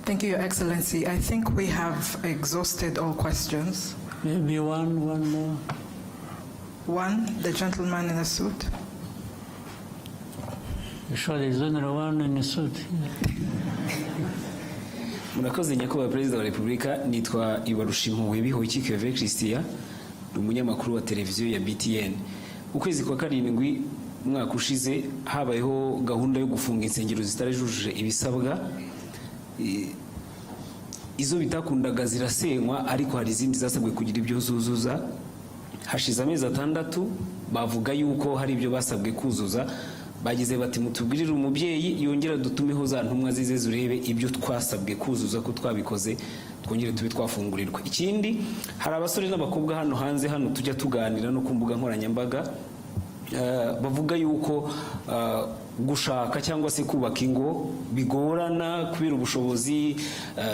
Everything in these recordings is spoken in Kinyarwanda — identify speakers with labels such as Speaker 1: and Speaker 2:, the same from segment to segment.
Speaker 1: Thank you, Your Excellency. I think we have exhausted all questions.
Speaker 2: Maybe one more.
Speaker 1: One, the gentleman in the suit.
Speaker 2: Sure, there's only one in the suit.
Speaker 3: Murakoze nyakubahwa Perezida wa Repubulika, nitwa Ibarushimuwe Bihoyiki Keve Christian, umunyamakuru wa televiziyo ya BTN. Ukwezi kwa karindwi mwaka ushize habayeho gahunda yo gufunga insengero zitarajuje ibisabwa. Izo bitakundaga zirasenywa, ariko hari izindi zasabwe kugira ibyo zuzuza. Hashize amezi 6 bavuga yuko hari ibyo basabwe kuzuza. Bagize bati mutubwirire umubyeyi yongera dutumeho za ntumwa zize zurebe ibyo twasabwe kuzuza ko twabikoze, twongere tube twafungurirwa. Ikindi, hari abasore n'abakobwa hano hanze hano tujya tuganira no ku mbuga nkoranyambaga, bavuga yuko gushaka cyangwa se kubaka ingo bigorana kubera ubushobozi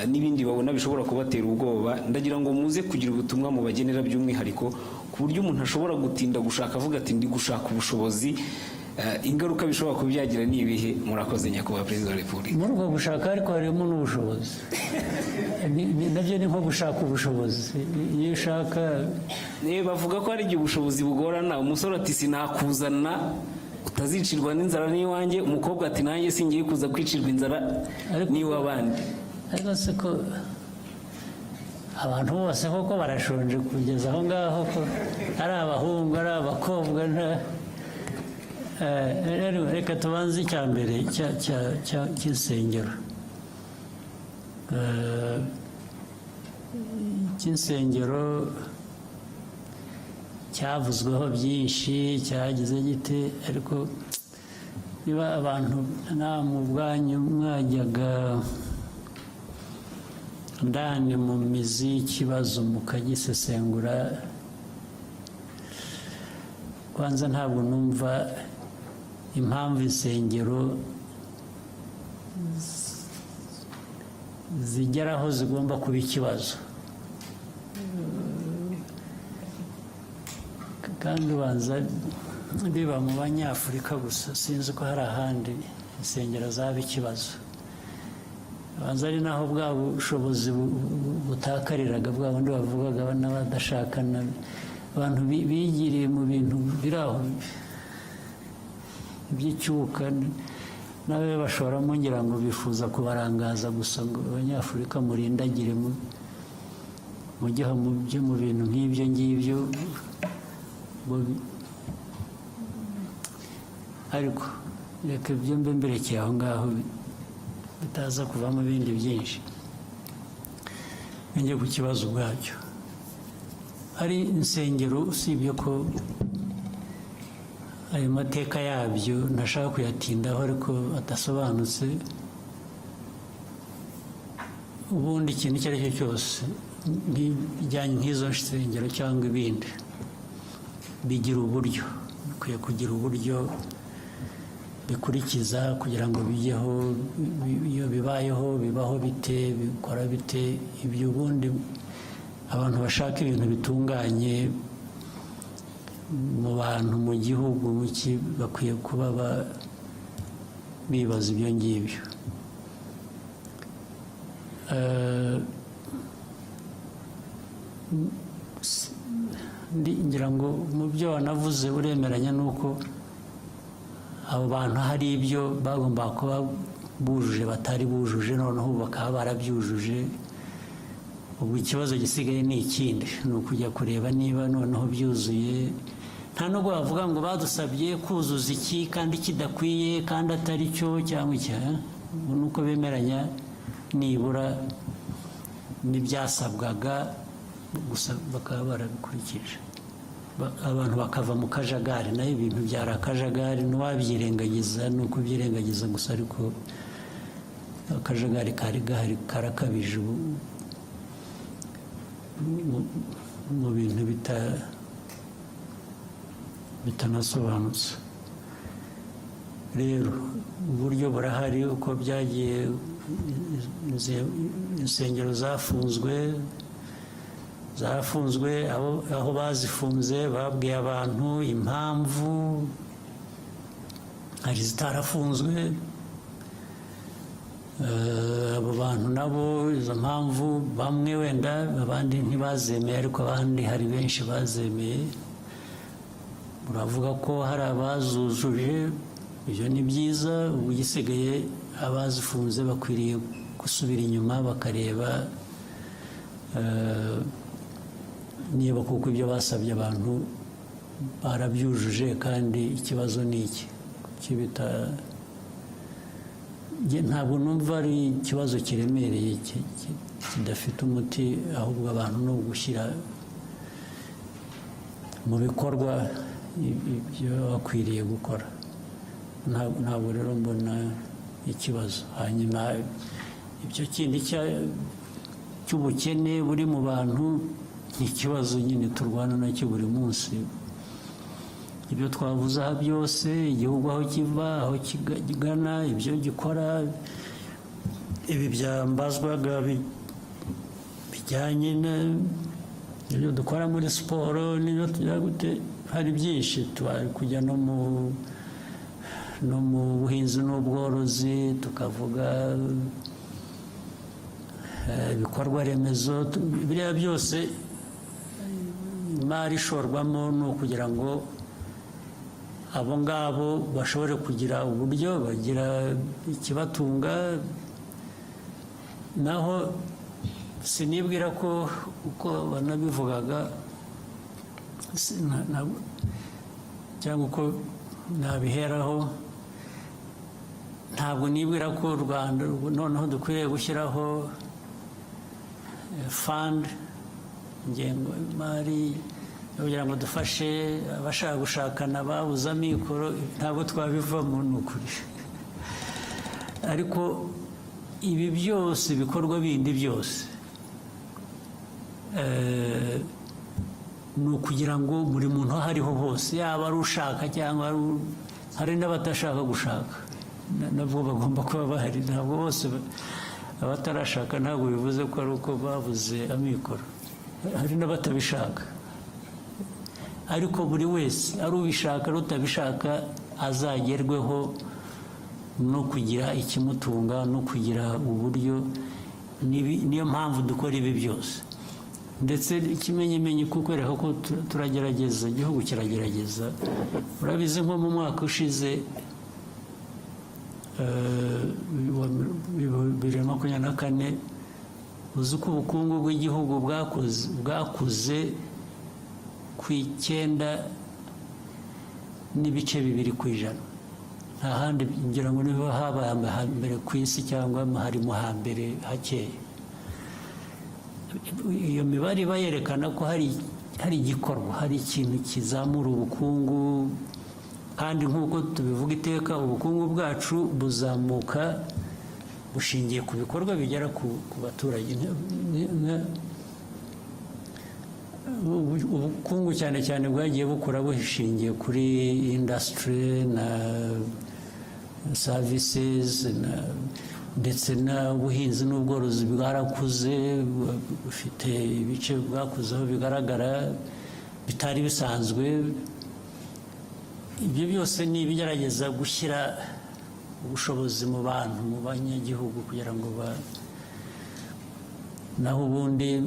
Speaker 3: n'ibindi babona bishobora kubatera ubwoba. Ndagira ngo muze kugira ubutumwa mu bagenera by'umwihariko ku buryo umuntu ashobora gutinda gushaka avuga ati ndi gushaka ubushobozi, ingaruka bishobora kubyagira ni ibihe? Murakoze nyakubahwa Perezida wa Repubulika.
Speaker 2: Muri uko gushaka ariko harimo n'ubushobozi. Nabyo ni nko gushaka ubushobozi. Iyo ushaka
Speaker 3: bavuga ko hari igihe ubushobozi bugorana. Umusore ati sinakuzana utazicirwa n'inzara n'iwanjye, umukobwa ati nanjye singiye kuza kwicirwa inzara n'iwabandi.
Speaker 2: Ariko se ko abantu bose koko barashonje kugeza aho ngaho, ko ari abahungu ari abakobwa. Reka tubanze icya mbere cy'insengero. Cy'insengero cyavuzweho byinshi, cyagize gite, ariko niba abantu nta mu bwanyu mwajyaga ndani mu mizi y'ikibazo mukagisesengura, kwanza ntabwo numva impamvu insengero zigeraho zigomba kuba ikibazo. Kandi ubanza biba mu Banyafurika gusa, sinzi ko hari ahandi insengero zaba ikibazo. Ubanza ari naho bwa bushobozi butakariraga, bwa bundi bavugaga n'abadashakana, abantu bigiriye mu bintu biraho by'icyuka, nawe bashoramo ngira ngo bifuza kubarangaza gusa ngo Abanyafurika murindagire mujye mu bintu nk'ibyo ngibyo. Ariko reka ibyo mbe mberekeye aho ngaho bitaza kuvamo ibindi byinshi. Njye ku kibazo ubwacyo, hari insengero usibye ko ayo mateka yabyo ntashaka kuyatindaho ariko adasobanutse. Ubundi ikintu icyo ari cyo cyose bijyanye nk'izo nsengero cyangwa ibindi bigira uburyo, bikwiye kugira uburyo bikurikiza kugira ngo bijyeho. Iyo bibayeho bibaho bite, bikora bite, ibyo ubundi abantu bashaka ibintu bitunganye mu bantu mu gihugu bakwiye kuba bibaza ibyo ngibyo. Ngira ngo mu byo wanavuze uremeranya nuko abo bantu hari ibyo bagomba kuba bujuje batari bujuje, noneho bakaba barabyujuje. Ubu ikibazo gisigaye ni ikindi, ni ukujya kureba niba noneho byuzuye. Nta nubwo bavuga ngo badusabye kuzuza iki kandi kidakwiye kandi atari cyo cyangwa icya, nuko bemeranya nibura n'ibyasabwaga gusa bakaba barabikurikije. Abantu bakava mu kajagari, nayo ibintu byari akajagari, n'uwabyirengagiza ni ukubyirengagiza gusa, ariko akajagari kari gahari karakabije mu bintu bitanasobanutse. Rero uburyo burahari uko byagiye insengero zafunzwe, aho bazifunze babwiye abantu impamvu, hari zitarafunzwe abo bantu nabo izo mpamvu bamwe wenda abandi ntibazemeye ariko abandi hari benshi bazemeye. Muravuga ko hari abazujuje, ibyo ni byiza. Ubu gisigaye abazifunze bakwiriye gusubira inyuma bakareba niba kuko ibyo basabye abantu barabyujuje kandi ikibazo ni iki. Ntabwo numva ari ikibazo kiremereye kidafite umuti, ahubwo abantu no gushyira mu bikorwa ibyo bakwiriye gukora. Ntabwo rero mbona ikibazo. Hanyuma ibyo kindi cy'ubukene buri mu bantu ni ikibazo nyine turwana nacyo buri munsi. Ibyo twavuze aha byose, igihugu aho kiva, aho kigana, ibyo gikora, ibi byambazwaga bijyanye n'ibyo dukora muri siporo n'ibyo tugira gute, hari byinshi. Tubari kujya no mu buhinzi n'ubworozi, tukavuga ibikorwa remezo, biriya byose imari ishorwamo ni ukugira ngo abo ngabo bashobore kugira uburyo bagira ikibatunga. Naho sinibwira ko uko banabivugaga cyangwa uko nabiheraho, ntabwo nibwira ko u Rwanda noneho dukwiriye gushyiraho fund, ingengo y'imari kugira ngo dufashe abashaka gushakana babuze amikoro. Ntabwo twabivamo, ni ukuri. Ariko ibi byose, ibikorwa bindi byose, ni ukugira ngo buri muntu aho ariho hose, yaba ari ushaka cyangwa hari n'abatashaka gushaka, nabwo bagomba kuba bahari. Ntabwo bose abatarashaka, ntabwo bivuze ko ari uko babuze amikoro, hari n'abatabishaka. Ariko buri wese, ari ubishaka ari utabishaka, azagerweho no kugira ikimutunga, no kugira uburyo. Niyo mpamvu dukora ibi byose. Ndetse ikimenyimenyi kukwereka ko turagerageza, igihugu kiragerageza. Urabizi nko mu mwaka ushize 2024, uzi ko ubukungu bw'igihugu bwakuze ku 9.2%. Nta handi ngira ngo niba habaye mbere ku isi cyangwa harimo hambere hakeye. Iyo mibare iba yerekana ko hari igikorwa, hari ikintu kizamura ubukungu. Kandi nk'uko tubivuga iteka, ubukungu bwacu buzamuka bushingiye ku bikorwa bigera ku baturage. Ubukungu cyane cyane bwagiye bukura bushingiye kuri industry na services, ndetse n'ubuhinzi n'ubworozi bwarakuze, bufite ibice bwakuzeho bigaragara bitari bisanzwe. Ibyo byose ni ibigerageza gushyira ubushobozi mu bantu, mu banyagihugu, kugira ngo naho ubundi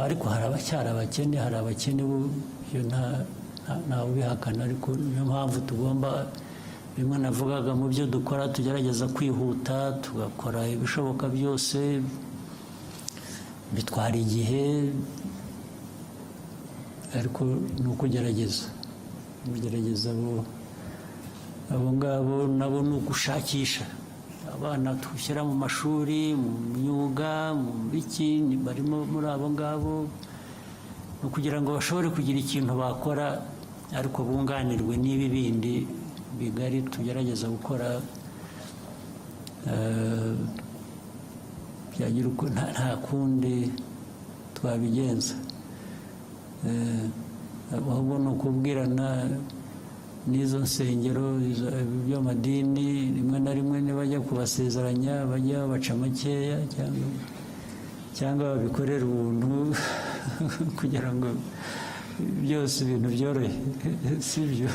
Speaker 2: ariko hari abacyari abakene, hari abakene, iyo ntawe ubihakana. Ariko niyo mpamvu tugomba, bimwe navugaga, mu byo dukora tugerageza kwihuta, tugakora ibishoboka byose. Bitwara igihe, ariko ni ukugerageza abo ngabo nabo ni ugushakisha abana dushyira mu mashuri, mu myuga, mu biki, barimo muri abo ngabo, ni ukugira ngo bashobore kugira ikintu bakora, ariko bunganirwe n'ibi bindi bigari tugerageza gukora. Byagira uko nta kundi twabigenza, ahubwo ni ukubwirana n'izo nsengero by'amadini. Rimwe na rimwe nibajya kubasezeranya bajya babaca makeya, cyangwa babikorera ubuntu kugira ngo byose ibintu byorohe, si byo.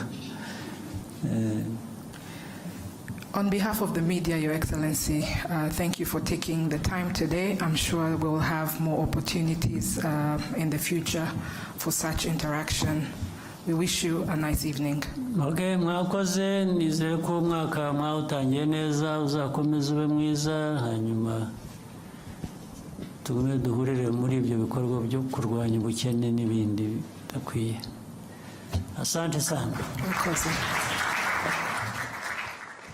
Speaker 1: On behalf of the media, Your Excellency, thank you for taking the time today. I'm sure we'll have more opportunities in the future for such interaction. We wish you a nice evening.
Speaker 2: Okay, mwakoze nizere ko umwaka mwawutangiye neza uzakomeza ube mwiza hanyuma tugume duhurire muri ibyo bikorwa byo kurwanya ubukene n'ibindi bidakwiye. Asante sana.
Speaker 1: Mwakoze.